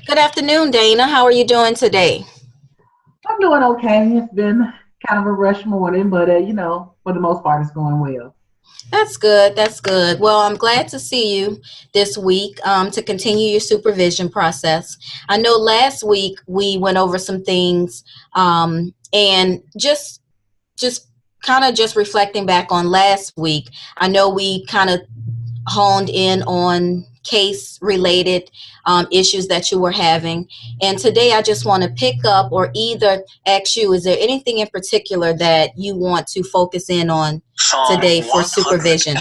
Good afternoon, Dana. How are you doing today? I'm doing okay. It's been kind of a rush morning, but for the most part, it's going well. That's good. That's good. Well, I'm glad to see you this week to continue your supervision process. I know last week we went over some things and just kind of just reflecting back on last week. I know we kind of honed in on case related issues that you were having. And today I just want to pick up or either ask you, is there anything in particular that you want to focus in on today for supervision?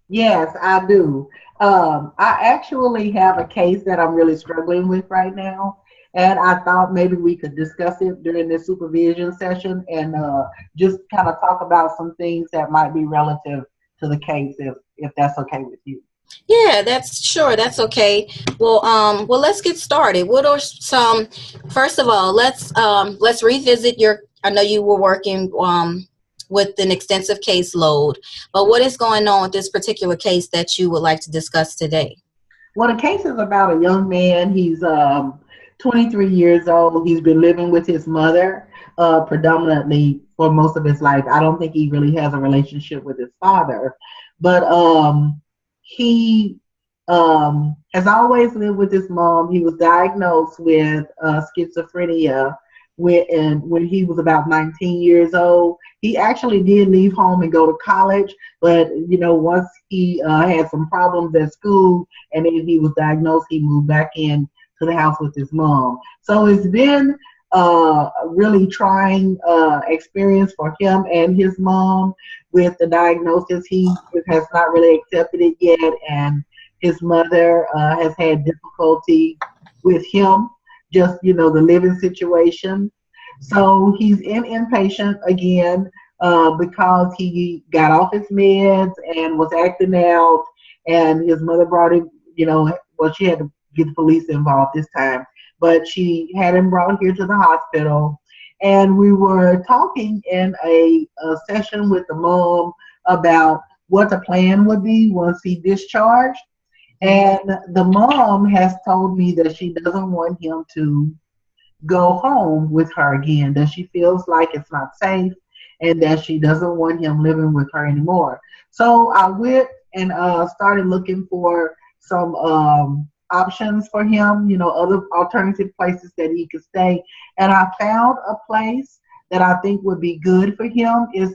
Yes, I do. I actually have a case that I'm really struggling with right now, and I thought maybe we could discuss it during this supervision session and just kind of talk about some things that might be relative to the case, if that's okay with you. Yeah, that's sure. That's okay. Well, let's get started. What are some? First of all, let's revisit your. I know you were working with an extensive caseload, but what is going on with this particular case that you would like to discuss today? Well, the case is about a young man. He's 23 years old. He's been living with his mother predominantly for most of his life. I don't think he really has a relationship with his father, but he has always lived with his mom. He was diagnosed with schizophrenia when he was about 19 years old. He actually did leave home and go to college, but once he had some problems at school and then he was diagnosed, he moved back in to the house with his mom. So it's been a really trying experience for him and his mom with the diagnosis. He has not really accepted it yet, and his mother has had difficulty with him, just the living situation. So he's in inpatient again because he got off his meds and was acting out, and his mother brought him. Well, she had to get the police involved this time, but she had him brought here to the hospital, and we were talking in a session with the mom about what the plan would be once he discharged. And the mom has told me that she doesn't want him to go home with her again, that she feels like it's not safe and that she doesn't want him living with her anymore. So I went and started looking for some options for him, other alternative places that he could stay. And I found a place that I think would be good for him. Is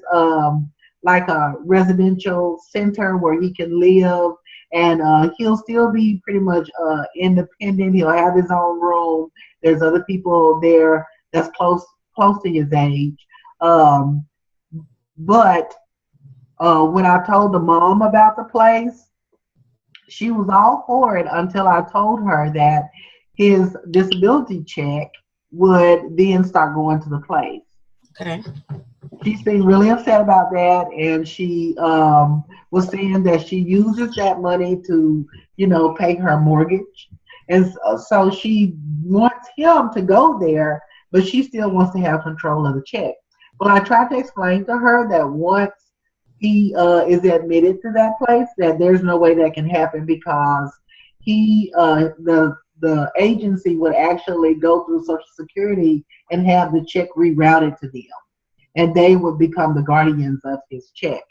like a residential center where he can live, and he'll still be pretty much independent. He'll have his own room. There's other people there that's close to his age. Um, but when I told the mom about the place, she was all for it until I told her that his disability check would then start going to the place. Okay. She's been really upset about that, and she was saying that she uses that money to, pay her mortgage, and so she wants him to go there, but she still wants to have control of the check. Well, I tried to explain to her that once he is admitted to that place, that there's no way that can happen because the agency would actually go through Social Security and have the check rerouted to them, and they would become the guardians of his check.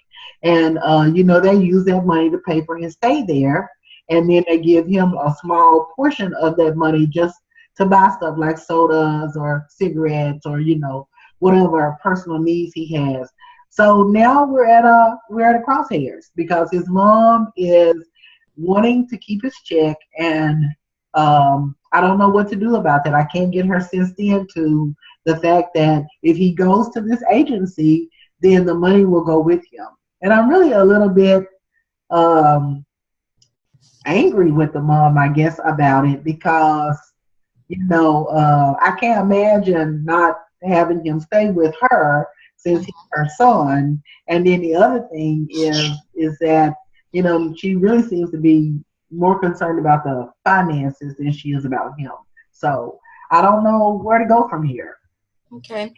And they use that money to pay for his stay there, and then they give him a small portion of that money just to buy stuff like sodas or cigarettes or whatever personal needs he has. So now we're at a crosshairs because his mom is wanting to keep his check, and I don't know what to do about that. I can't get her sensed into the fact that if he goes to this agency, then the money will go with him. And I'm really a little bit um, angry with the mom, I guess, about it because, I can't imagine not having him stay with her since he's her son. And then the other thing is that, she really seems to be more concerned about the finances than she is about him. So I don't know where to go from here. Okay.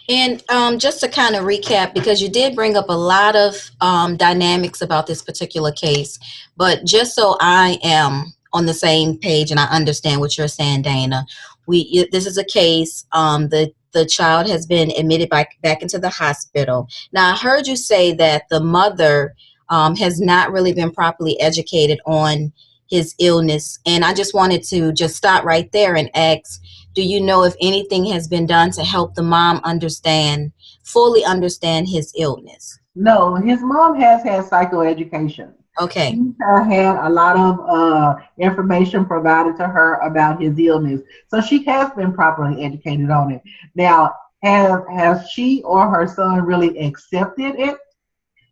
And just to kind of recap, because you did bring up a lot of dynamics about this particular case, but just so I am on the same page, and I understand what you're saying, Dana. This is a case. The child has been admitted back into the hospital. Now, I heard you say that the mother has not really been properly educated on his illness, and I just wanted to just stop right there and ask, do you know if anything has been done to help the mom fully understand his illness? No, his mom has had psychoeducation. Okay. She had a lot of information provided to her about his illness, so she has been properly educated on it. Now, has she or her son really accepted it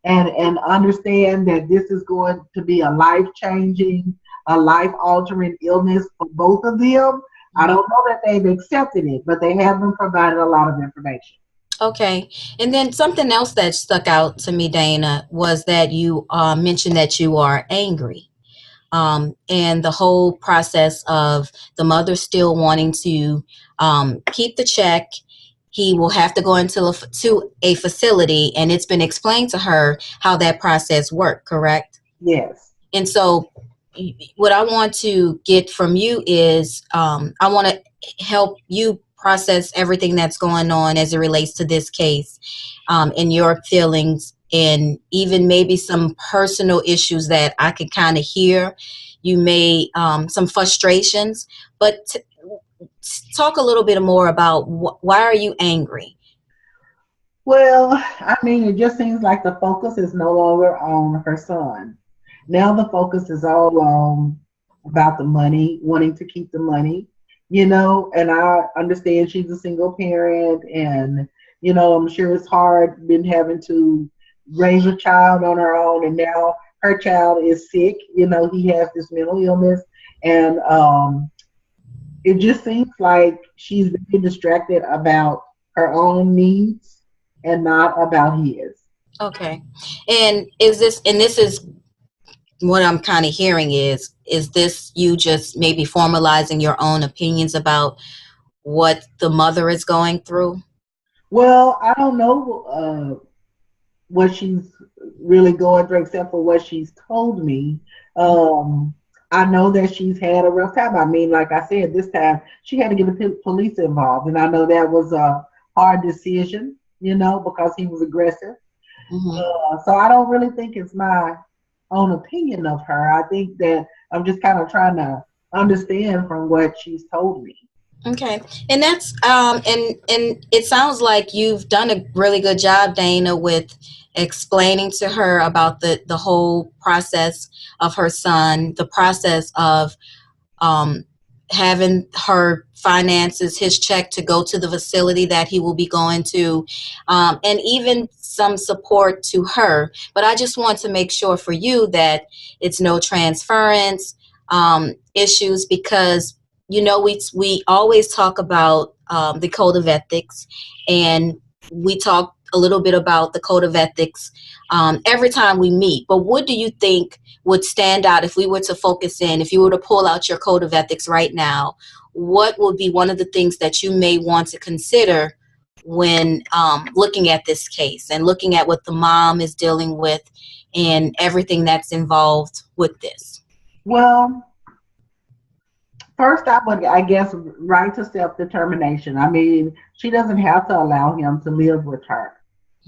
and understand that this is going to be a life changing, a life altering illness for both of them? I don't know that they've accepted it, but they have been provided a lot of information. Okay. And then something else that stuck out to me, Dana, was that you mentioned that you are angry. And the whole process of the mother still wanting to keep the check. He will have to go to a facility, and it's been explained to her how that process worked, correct? Yes. And so what I want to get from you is I want to help you process everything that's going on as it relates to this case, and your feelings, and even maybe some personal issues that I could kind of hear. You may some frustrations, but talk a little bit more about why are you angry? Well, I mean, it just seems like the focus is no longer on her son. Now the focus is all on about the money, wanting to keep the money, and I understand she's a single parent and, I'm sure it's hard been having to raise a child on her own, and now her child is sick, he has this mental illness, and it just seems like she's very distracted about her own needs and not about his. Okay. And this is what I'm kind of hearing is this you just maybe formalizing your own opinions about what the mother is going through? Well, I don't know what she's really going through except for what she's told me. Um, I know that she's had a rough time. I mean, like I said, this time she had to get the police involved, and I know that was a hard decision, because he was aggressive. Mm-hmm. So I don't really think it's my own opinion of her. I think that I'm just kind of trying to understand from what she's told me. Okay. And that's and it sounds like you've done a really good job, Dana, with explaining to her about the whole process of her son, the process of um, having her finances, his check to go to the facility that he will be going to, and even some support to her. But I just want to make sure for you that it's no transference issues, because we always talk about the code of ethics, and we talk a little bit about the code of ethics every time we meet. But what do you think would stand out if we were to focus in, if you were to pull out your code of ethics right now? What would be one of the things that you may want to consider when looking at this case and looking at what the mom is dealing with and everything that's involved with this? Well, first, I would, I guess, right to self-determination. I mean, she doesn't have to allow him to live with her.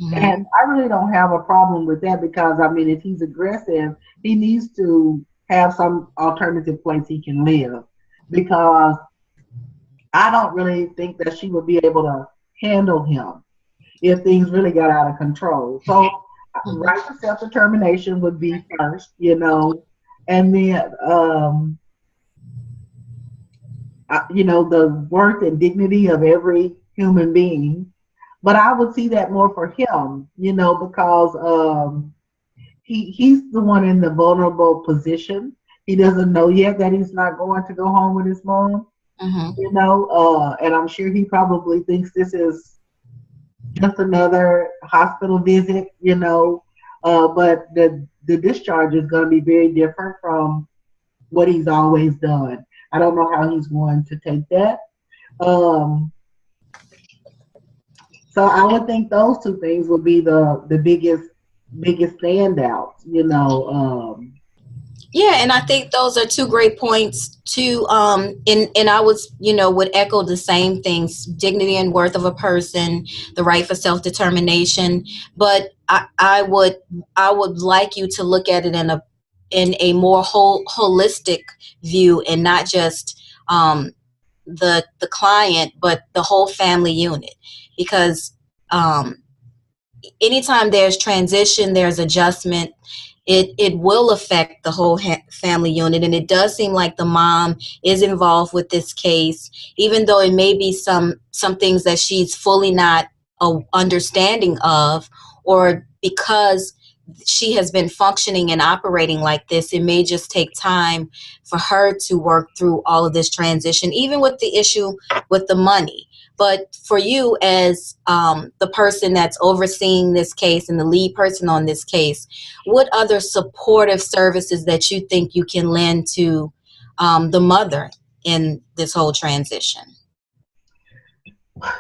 Mm-hmm. And I really don't have a problem with that because, I mean, if he's aggressive, he needs to have some alternative place he can live, because I don't really think that she would be able to handle him if things really got out of control. So, Mm-hmm. right to self-determination would be first, and then, the worth and dignity of every human being. But I would see that more for him, because he's the one in the vulnerable position. He doesn't know yet that he's not going to go home with his mom, Mm-hmm. and I'm sure he probably thinks this is just another hospital visit, but the discharge is going to be very different from what he's always done. I don't know how he's going to take that. Um, so I would think those two things would be the biggest standouts. Yeah, and I think those are two great points too. And I was, would echo the same things: dignity and worth of a person, the right for self determination. But I would like you to look at it in a more holistic view, and not just the client, but the whole family unit, because um, anytime there's transition, there's adjustment, it will affect the whole family unit. And it does seem like the mom is involved with this case, even though it may be some things that she's fully not understanding of, or because she has been functioning and operating like this, it may just take time for her to work through all of this transition, even with the issue with the money. But for you, as the person that's overseeing this case and the lead person on this case, what other supportive services that you think you can lend to the mother in this whole transition?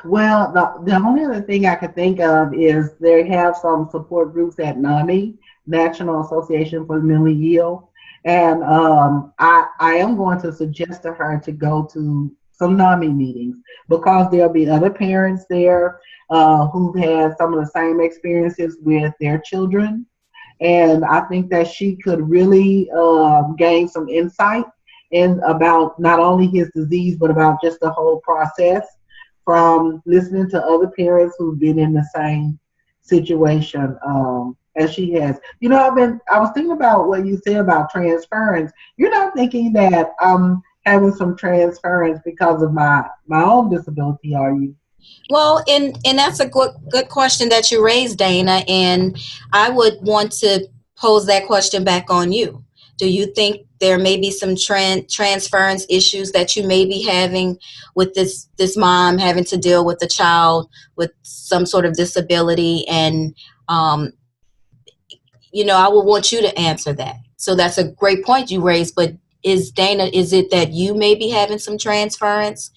Well, the only other thing I could think of is they have some support groups at NAMI, National Association for the Mentally Ill. And I am going to suggest to her to go to some NAMI meetings because there'll be other parents there who've had some of the same experiences with their children. And I think that she could really gain some insight in about not only his disease, but about just the whole process from listening to other parents who've been in the same situation as she has. I was thinking about what you said about transference. You're not thinking that I'm having some transference because of my own disability, are you? Well, and that's a good question that you raised, Dana. And I would want to pose that question back on you. Do you think there may be some transference issues that you may be having with this mom having to deal with a child with some sort of disability? And um, I would want you to answer that. So that's a great point you raised. But is it that you may be having some transference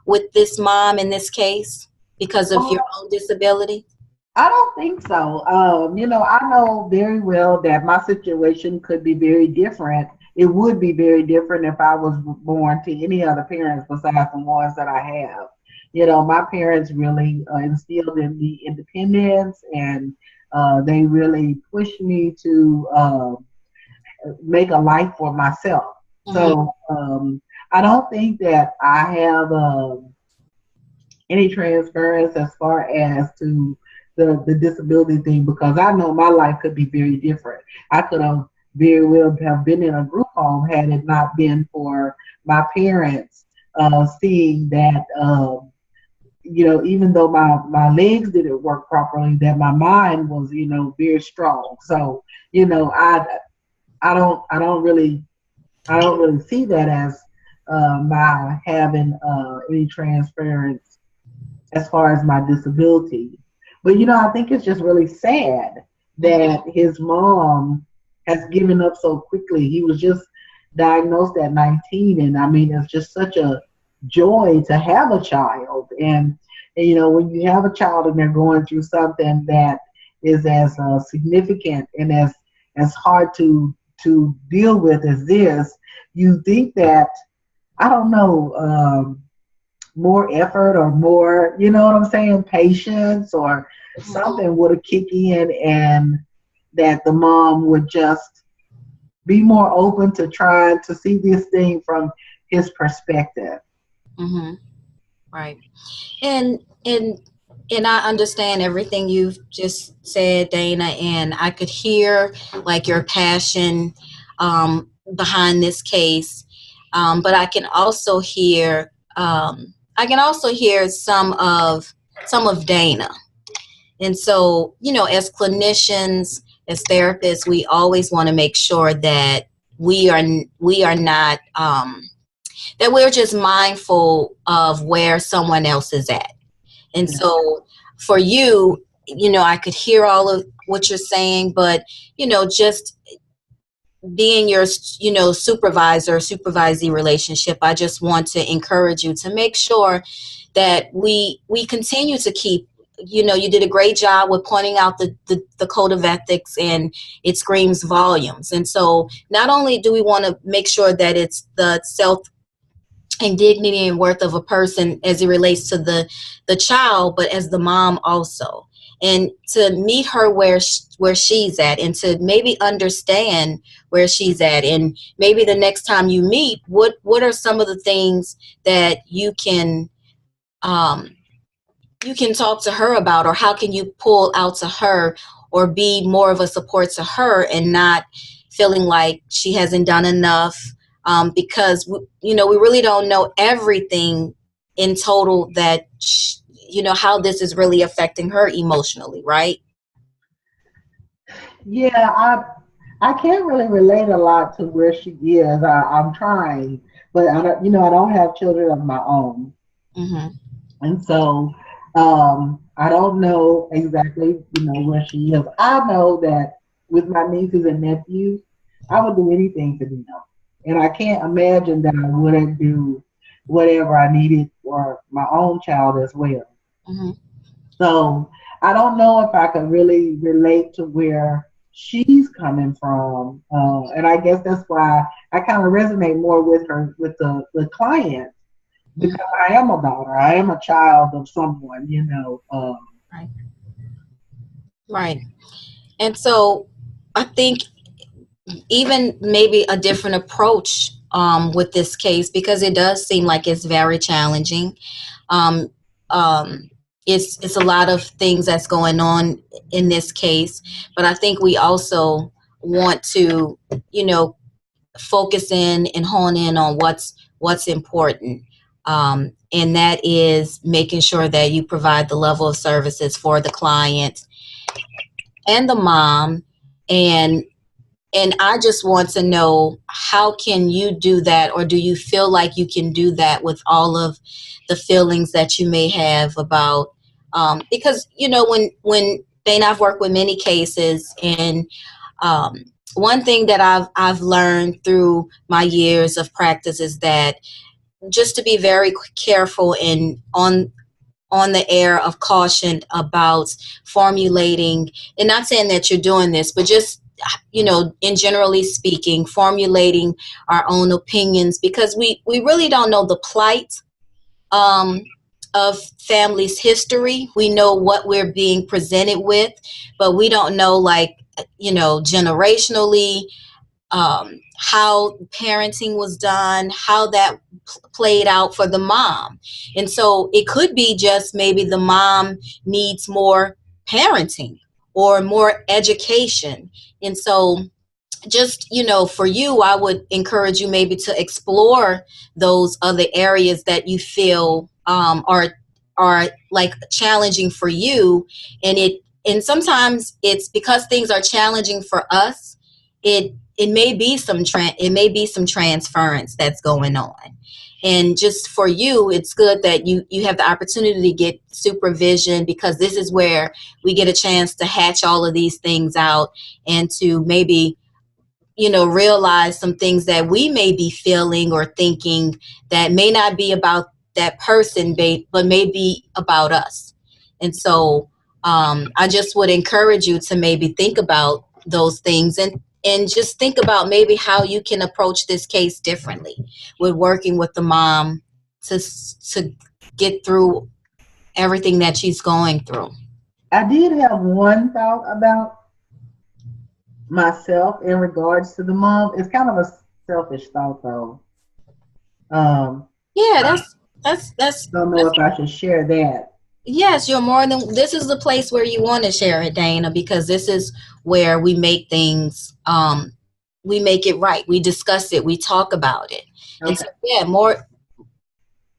with this mom in this case because of your own disability? I don't think so. I know very well that my situation could be very different. It would be very different if I was born to any other parents besides the ones that I have. My parents really instilled in me independence, and they really pushed me to make a life for myself. Mm-hmm. So I don't think that I have any transference as far as to the disability thing, because I know my life could be very different. I could have very well have been in a group home had it not been for my parents seeing that even though my legs didn't work properly, that my mind was very strong. So I don't really see that as my having any transference as far as my disability. But I think it's just really sad that his mom has given up so quickly. He was just diagnosed at 19, and I mean, it's just such a joy to have a child. And when you have a child and they're going through something that is as significant and as hard to deal with as this, you think that, I don't know, more effort or more, you know what I'm saying, patience or something would have kicked in, and that the mom would just be more open to trying to see this thing from his perspective. Mm-hmm. Right. And I understand everything you've just said, Dana, and I could hear like your passion behind this case. But I can also hear some of Dana. And so, as clinicians, as therapists, we always want to make sure that we are not that we're just mindful of where someone else is at. And so for you, I could hear all of what you're saying, but, just being your, supervisor, supervisee relationship, I just want to encourage you to make sure that we continue to keep you did a great job with pointing out the code of ethics, and it screams volumes. And so not only do we want to make sure that it's the self and dignity and worth of a person as it relates to the child, but as the mom also, and to meet her where she's at, and to maybe understand where she's at, and maybe the next time you meet, what are some of the things that um, you can talk to her about, or how can you pull out to her, or be more of a support to her, and not feeling like she hasn't done enough, because we really don't know everything in total, that how this is really affecting her emotionally, right? Yeah, I can't really relate a lot to where she is. I'm trying, but I don't have children of my own, Mm-hmm. and so I don't know exactly, where she is. I know that with my nieces and nephews, I would do anything for them, and I can't imagine that I wouldn't do whatever I needed for my own child as well. Mm-hmm. So I don't know if I can really relate to where she's coming from, and I guess that's why I kind of resonate more with her, with the client, Mm-hmm. because I am a daughter, I am a child of someone, Right. Right. And so I think even maybe a different approach, with this case, because it does seem like it's very challenging. Um, um, it's a lot of things that's going on in this case, but I think we also want to, you know, focus in and hone in on what's important. And that is making sure that you provide the level of services for the client and the mom. And and I just want to know, how can you do that, or do you feel like you can do that with all of the feelings that you may have about, because when Dana, I've worked with many cases, and um, one thing that I've learned through my years of practice is that just to be very careful and on the air of caution about formulating, and not saying that you're doing this, but just, in generally speaking, formulating our own opinions, because we really don't know the plight, um, of families' history. We know what we're being presented with, but we don't know, like, generationally, how parenting was done, how that played out for the mom. And so it could be just maybe the mom needs more parenting or more education. And so, just, for you, I would encourage you maybe to explore those other areas that you feel, are like challenging for you. And sometimes it's because things are challenging for us. It may be some transference that's going on. And just for you, it's good that you have the opportunity to get supervision, because this is where we get a chance to hatch all of these things out, and to maybe, realize some things that we may be feeling or thinking that may not be about that person, but may be about us. And so, I just would encourage you to maybe think about those things, and just think about maybe how you can approach this case differently with working with the mom to get through everything that she's going through. I did have one thought about myself in regards to the mom. It's kind of a selfish thought, though. Yeah, I don't know that's if I should share that. Yes, you're more than, this is the place where you want to share it, Dana, because this is where we make things, we make it right. We discuss it, we talk about it. And so, Okay. yeah, more, Well,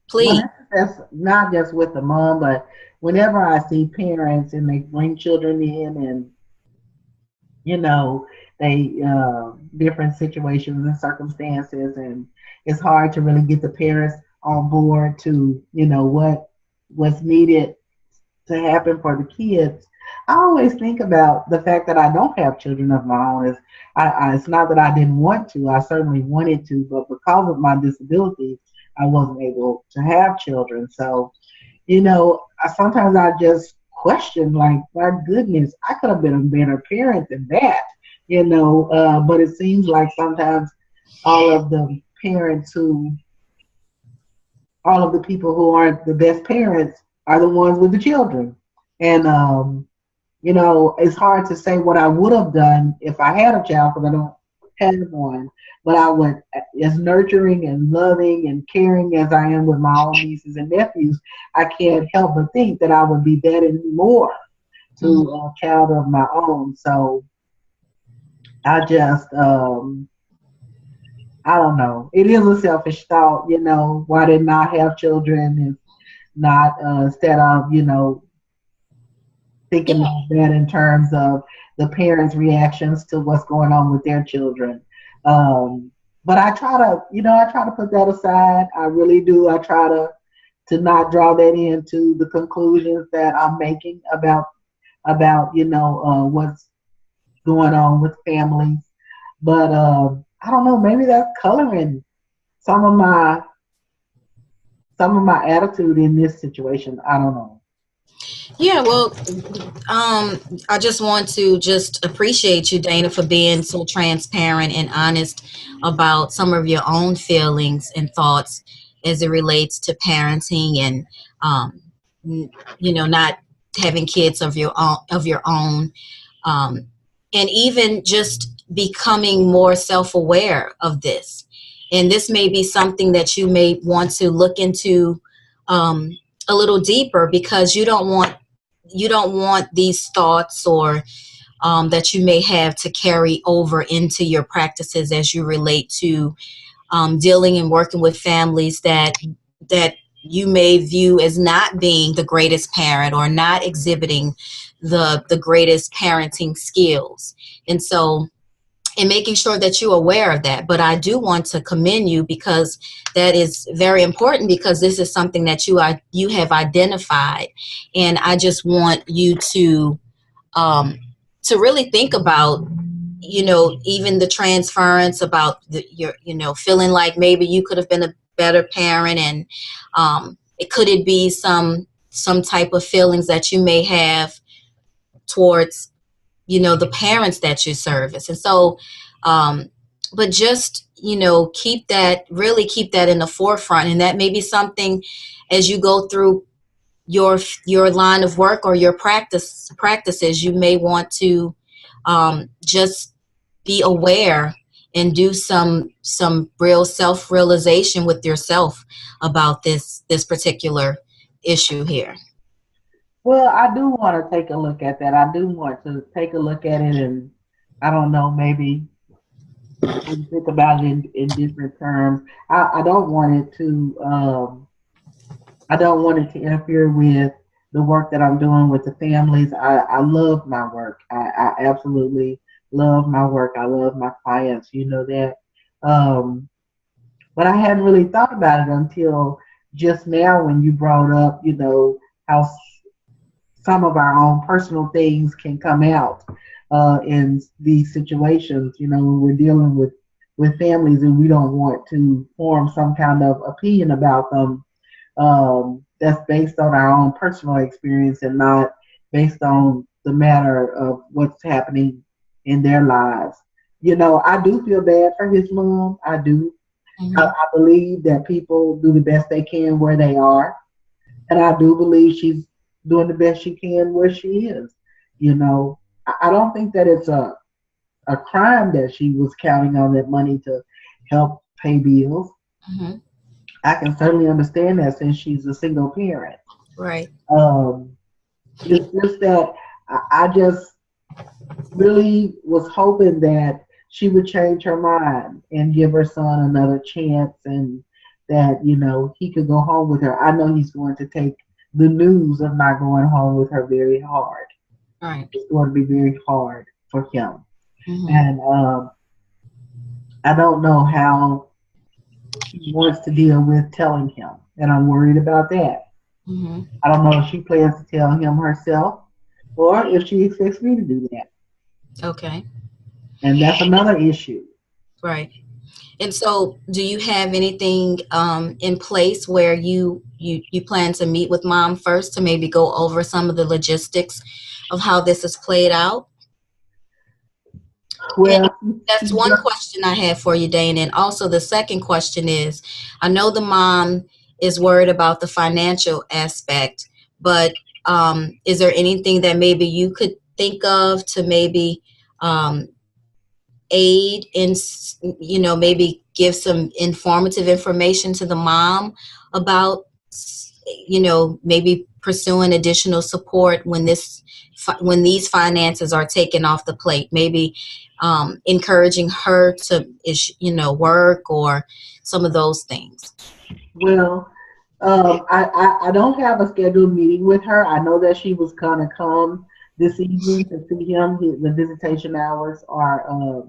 please. that's not just with the mom, but whenever I see parents and they bring children in, and you know they different situations and circumstances, and it's hard to really get the parents on board to what's needed to happen for the kids. I always think about the fact that I don't have children of my own. It's not that I didn't want to. I certainly wanted to, but because of my disability, I wasn't able to have children. So, sometimes I just question, like, my goodness, I could have been a better parent than that, but it seems like sometimes all of the parents who, all of the people who aren't the best parents are the ones with the children. And, it's hard to say what I would have done if I had a child because I don't have one. But I would, as nurturing and loving and caring as I am with my own nieces and nephews, I can't help but think that I would be that and more to Mhm. a child of my own. So I just, I don't know. It is a selfish thought, why didn't I have children? If not, instead of, Yeah. thinking about that in terms of the parents' reactions to what's going on with their children. Um, but I try to put that aside. I really do. I try to not draw that into the conclusions that I'm making about what's going on with families. But I don't know. Maybe that's coloring some of my some of my attitude in this situation. I don't know. Yeah, well, I just want to just appreciate you, Dana, for being so transparent and honest about some of your own feelings and thoughts as it relates to parenting and, um, not having kids of your own, um, and even just becoming more self-aware of this. And this may be something that you may want to look into, um, a little deeper, because you don't want these thoughts or, that you may have to carry over into your practices as you relate to, dealing and working with families that you may view as not being the greatest parent or not exhibiting the greatest parenting skills. And so, and making sure that you're aware of that. But I do want to commend you, because that is very important, because this is something that you have identified. And I just want you um, to really think about, even the transference about your, feeling like maybe you could have been a better parent. And, could it be some type of feelings that you may have towards, the parents that you service. And so, um, but just, really keep that in the forefront. And that may be something, as you go through your your line of work or your practices, you may want to, just be aware and do some real self-realization with yourself about this particular issue here. Well, I do want to take a look at that. I do want to take a look at it, and I don't know, maybe think about it in different terms. I don't want it to I don't want it to interfere with the work that I'm doing with the families. I love my work. I absolutely love my work. I love my clients. You know that. Um, but I hadn't really thought about it until just now when you brought up, how some of our own personal things can come out in these situations. When we're dealing with families and we don't want to form some kind of opinion about them that's based on our own personal experience and not based on the matter of what's happening in their lives. I do feel bad for his mom. I do. Hmm. I believe that people do the best they can where they are. And I do believe she's doing the best she can where she is. You know, I don't think that it's a crime that she was counting on that money to help pay bills. Hmm. I can certainly understand that since she's a single parent. Right. Um, it's just that I just really was hoping that she would change her mind and give her son another chance and that, he could go home with her. I know he's going to take the news of not going home with her very hard. Right. It's going to be very hard for him. Hmm. And I don't know how she wants to deal with telling him. And I'm worried about that. Hmm. I don't know if she plans to tell him herself or if she expects me to do that. Okay. And that's another issue. Right. And so, do you have anything in place where you plan to meet with mom first to maybe go over some of the logistics of how this is played out? And Well, that's she one just, question I have for you, Dane. And also, the second question is, I know the mom is worried about the financial aspect, but is there anything that maybe you could think of to maybe um, aid in, maybe give some informative information to the mom about, maybe pursuing additional support when when these finances are taken off the plate, maybe encouraging her to, work or some of those things. well, I don't have a scheduled meeting with her. I know that she was gonna come this evening to see him. The visitation hours are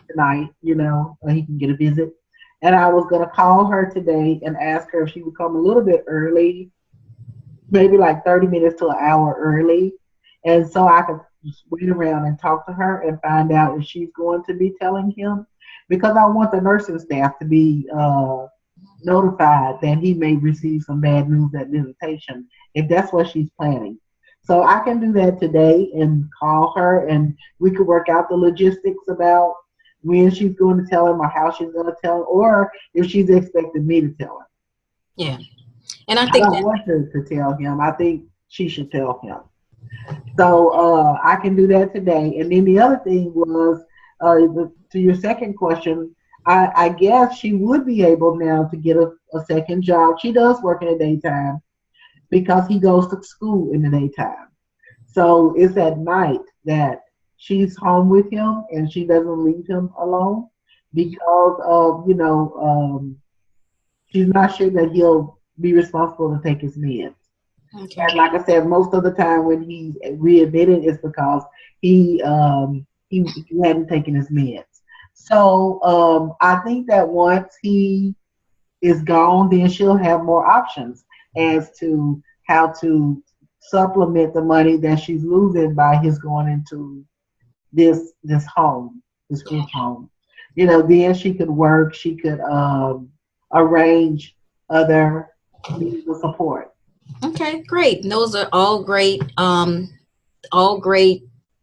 tonight. He can get a visit. And I was gonna call her today and ask her if she would come a little bit early, maybe like 30 minutes to an hour early, and so I could just wait around and talk to her and find out if she's going to be telling him, because I want the nursing staff to be notified that he may receive some bad news at visitation if that's what she's planning. So I can do that today and call her, and we could work out the logistics about when she's going to tell him or how she's going to tell him, or if she's expecting me to tell him. Yeah. And I I think don't that, want her to tell him. I think she should tell him. So I can do that today. And then the other thing was, to your second question, I guess she would be able now to get a second job. She does work in the daytime because he goes to school in the daytime. So it's at night that she's home with him and she doesn't leave him alone because of, she's not sure that he'll be responsible to take his meds. okay. And like I said, most of the time when he's readmitted is because he hadn't taken his meds. So I think that once he is gone, then she'll have more options as to how to supplement the money that she's losing by his going into this home, this group home. Then she could work. She could arrange other means of support. Okay, great. Those are all great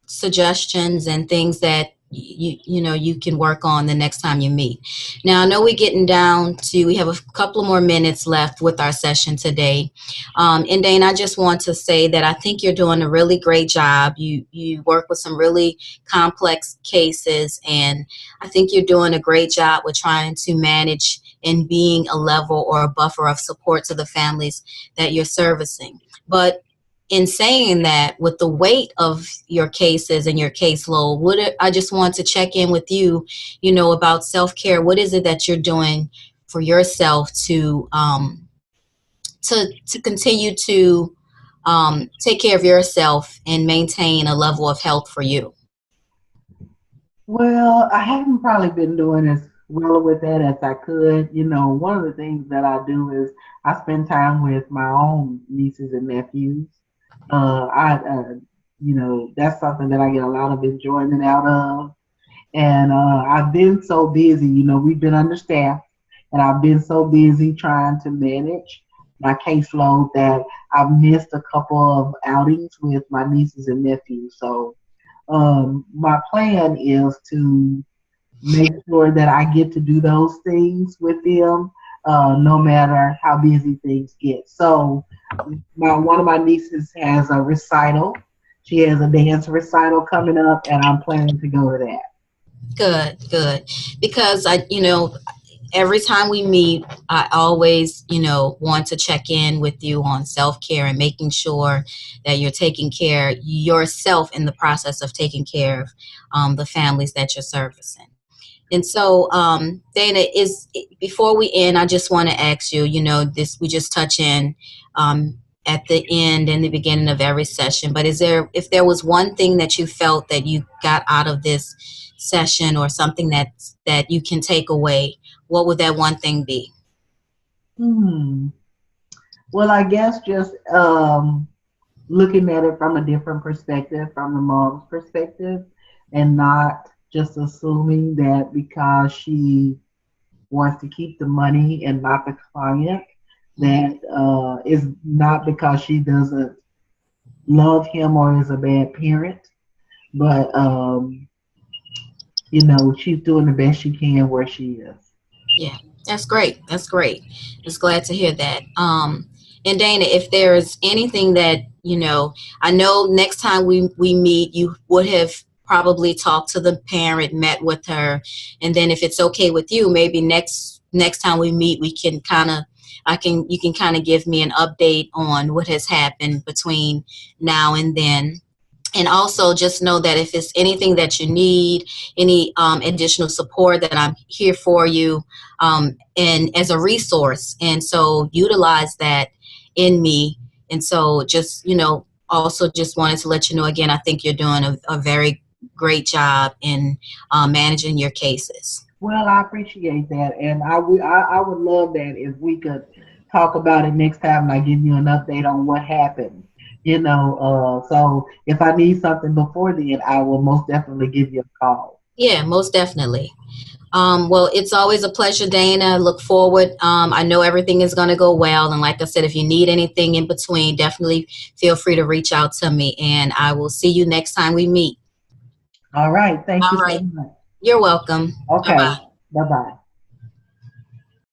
suggestions and things that you can work on the next time you meet. Now I know we have a couple of more minutes left with our session today, and Dane, I just want to say that I think you're doing a really great job. You work with some really complex cases, and I think you're doing a great job with trying to manage and being a level or a buffer of support to the families that you're servicing. But in saying that, with the weight of your cases and your caseload, I just want to check in with you, about self-care. What is it that you're doing for yourself to continue to take care of yourself and maintain a level of health for you? Well, I haven't probably been doing as well with that as I could. One of the things that I do is I spend time with my own nieces and nephews. That's something that I get a lot of enjoyment out of. And I've been so busy. We've been understaffed, and I've been so busy trying to manage my caseload that I've missed a couple of outings with my nieces and nephews. So my plan is to make sure that I get to do those things with them, no matter how busy things get. So, one of my nieces has a recital. She has a dance recital coming up, and I'm planning to go to that. Good, good. Because every time we meet, I always, want to check in with you on self care and making sure that you're taking care yourself in the process of taking care of the families that you're servicing. And so, Dana, before we end, I just want to ask you, this we just touch in at the end and the beginning of every session. But if there was one thing that you felt that you got out of this session or something that you can take away, what would that one thing be? Hmm. Well, I guess just looking at it from a different perspective, from the mom's perspective, and not just assuming that because she wants to keep the money and not the client, Mhm. that is not because she doesn't love him or is a bad parent, but she's doing the best she can where she is. Yeah, that's great. That's great. Just glad to hear that. And Dana, if there is anything that I know next time we meet, you would have probably talked to the parent, met with her, and then if it's okay with you, maybe next time we meet, we can kind of I can you can kind of give me an update on what has happened between now and then. And also just know that if it's anything that you need, any additional support, that I'm here for you, and as a resource. And so utilize that in me. And so just, also just wanted to let you know again, I think you're doing a very great job in managing your cases. Well, I appreciate that, and I would love that if we could talk about it next time, and I give you an update on what happened. So if I need something before then, I will most definitely give you a call. Yeah, most definitely. Well, it's always a pleasure, Dana. Look forward. I know everything is going to go well. And like I said, if you need anything in between, definitely feel free to reach out to me. And I will see you next time we meet. All right, thank you All so right. much. You're welcome. Bye Okay, bye. bye bye.